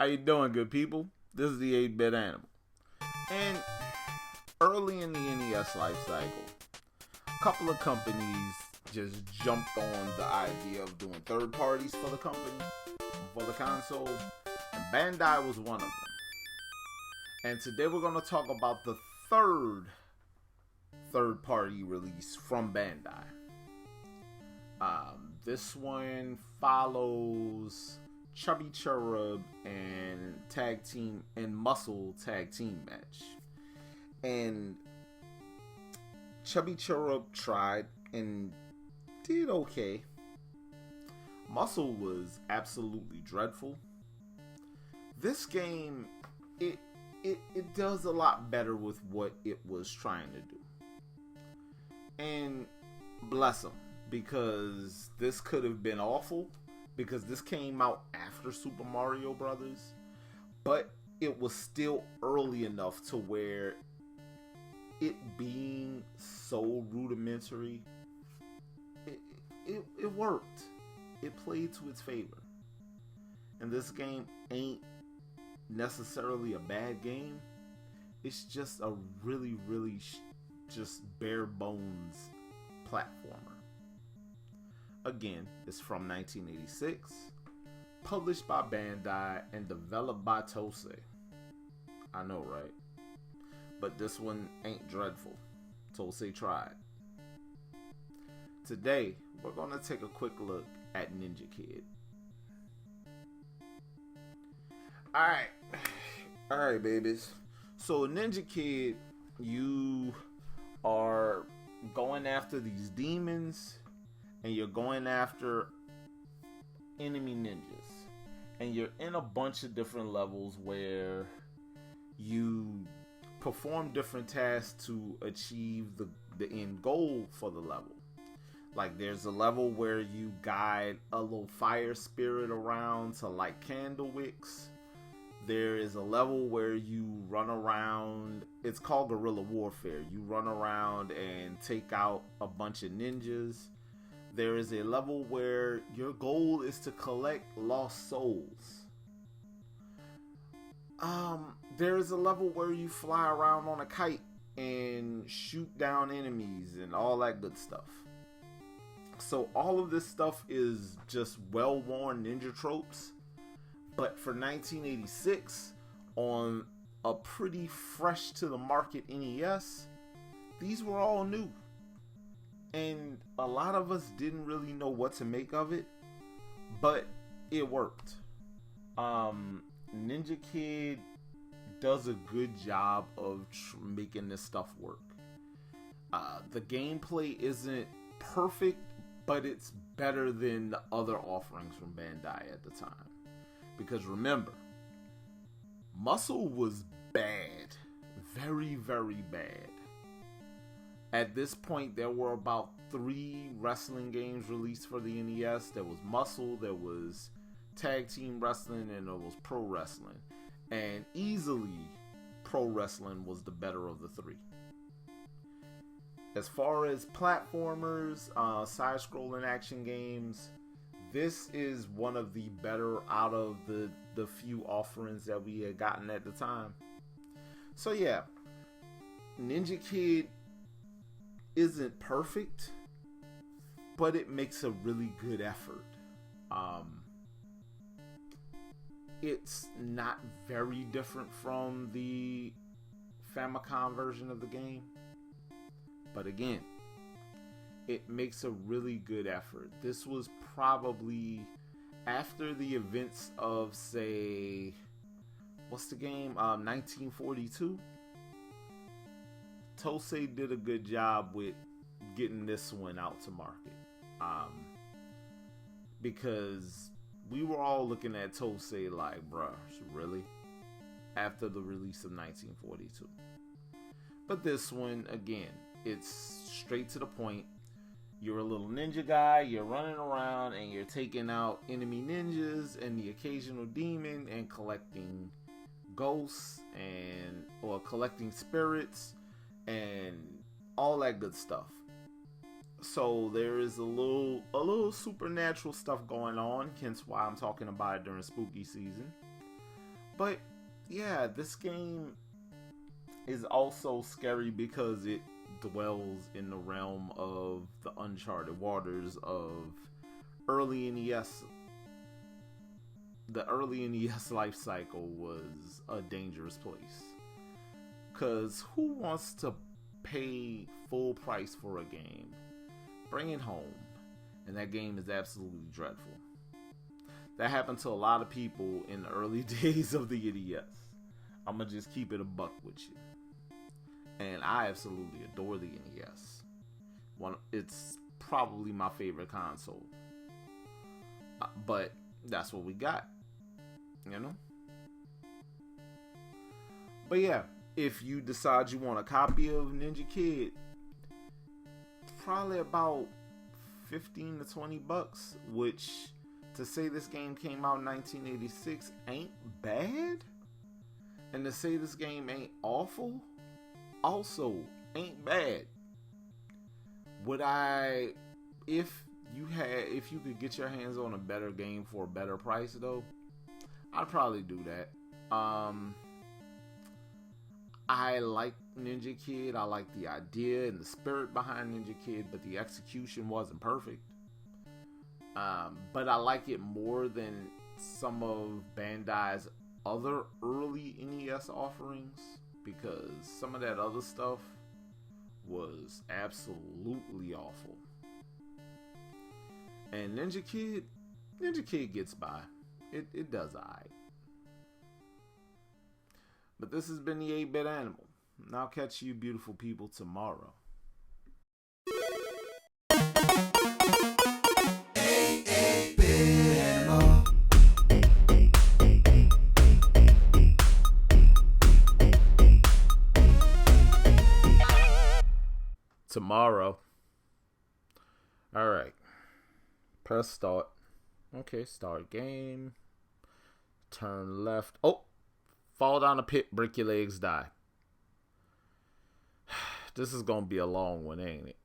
you doing, good people? This is the 8-Bit Animal. And early in the NES life cycle, a couple of companies just jumped on the idea of doing third parties for the company, for the console, and Bandai was one of them. And today we're going to talk about the third party release from Bandai. This one follows Chubby Cherub and tag team and Muscle tag team match. And Chubby Cherub tried and did okay. Muscle was absolutely dreadful. This game, it does a lot better with what it was trying to do. And bless them, because this could have been awful, because this came out after Super Mario Brothers, but it was still early enough to where it being so rudimentary, it worked. It played to its favor. And this game ain't necessarily a bad game. It's just a really, really just bare bones platformer. Again, it's from 1986, published by Bandai and developed by Tosei. I know, right? But this one ain't dreadful. Tosei tried. Today, we're going to take a quick look at Ninja Kid. Alright, babies. So, Ninja Kid, you are going after these demons, and you're going after enemy ninjas. And you're in a bunch of different levels where you perform different tasks to achieve the end goal for the level. Like, there's a level where you guide a little fire spirit around to light candle wicks. There is a level where you run around, it's called guerrilla warfare. You run around and take out a bunch of ninjas. There is a level where your goal is to collect lost souls. There is a level where you fly around on a kite and shoot down enemies and all that good stuff. So all of this stuff is just well-worn ninja tropes. But for 1986, on a pretty fresh to the market NES, these were all new. And a lot of us didn't really know what to make of it, but it worked. Ninja Kid does a good job of making this stuff work. The gameplay isn't perfect, but it's better than the other offerings from Bandai at the time. Because remember, Muscle was bad. Very, very bad. At this point, there were about 3 wrestling games released for the NES. There was Muscle, there was Tag Team Wrestling, and there was Pro Wrestling. And easily, Pro Wrestling was the better of the 3. As far as platformers, side-scrolling action games, this is one of the better out of the few offerings that we had gotten at the time. So yeah, Ninja Kid isn't perfect, but it makes a really good effort. It's not very different from the Famicom version of the game, but again, it makes a really good effort. This was probably after the events of, say, what's the game? 1942. Tosei did a good job with getting this one out to market. Because we were all looking at Tosei like, bruh, really? After the release of 1942. But this one, again, it's straight to the point. You're a little ninja guy, you're running around and you're taking out enemy ninjas and the occasional demon and collecting ghosts or collecting spirits and all that good stuff. So there is a little supernatural stuff going on, hence why I'm talking about it during spooky season. But yeah, this game is also scary because it dwells in the realm of the uncharted waters of early NES. The early NES life cycle was a dangerous place. Because who wants to pay full price for a game, bring it home, and that game is absolutely dreadful? That happened to a lot of people in the early days of the NES. I'm going to just keep it a buck with you. And I absolutely adore the NES. It's probably my favorite console. But that's what we got. You know? But yeah, if you decide you want a copy of Ninja Kid, it's probably about 15 to 20 bucks, which, to say this game came out in 1986 ain't bad. And to say this game ain't awful also ain't bad. Would I, if you could get your hands on a better game for a better price though, I'd probably do that. I like Ninja Kid. I like the idea and the spirit behind Ninja Kid, but the execution wasn't perfect. But I like it more than some of Bandai's other early NES offerings, because some of that other stuff was absolutely awful. And Ninja Kid gets by. It does alright. But this has been the 8-Bit Animal. And I'll catch you beautiful people tomorrow. Tomorrow. Alright. Press start. Okay, start game. Turn left. Oh! Fall down a pit, break your legs, die. This is gonna be a long one, ain't it?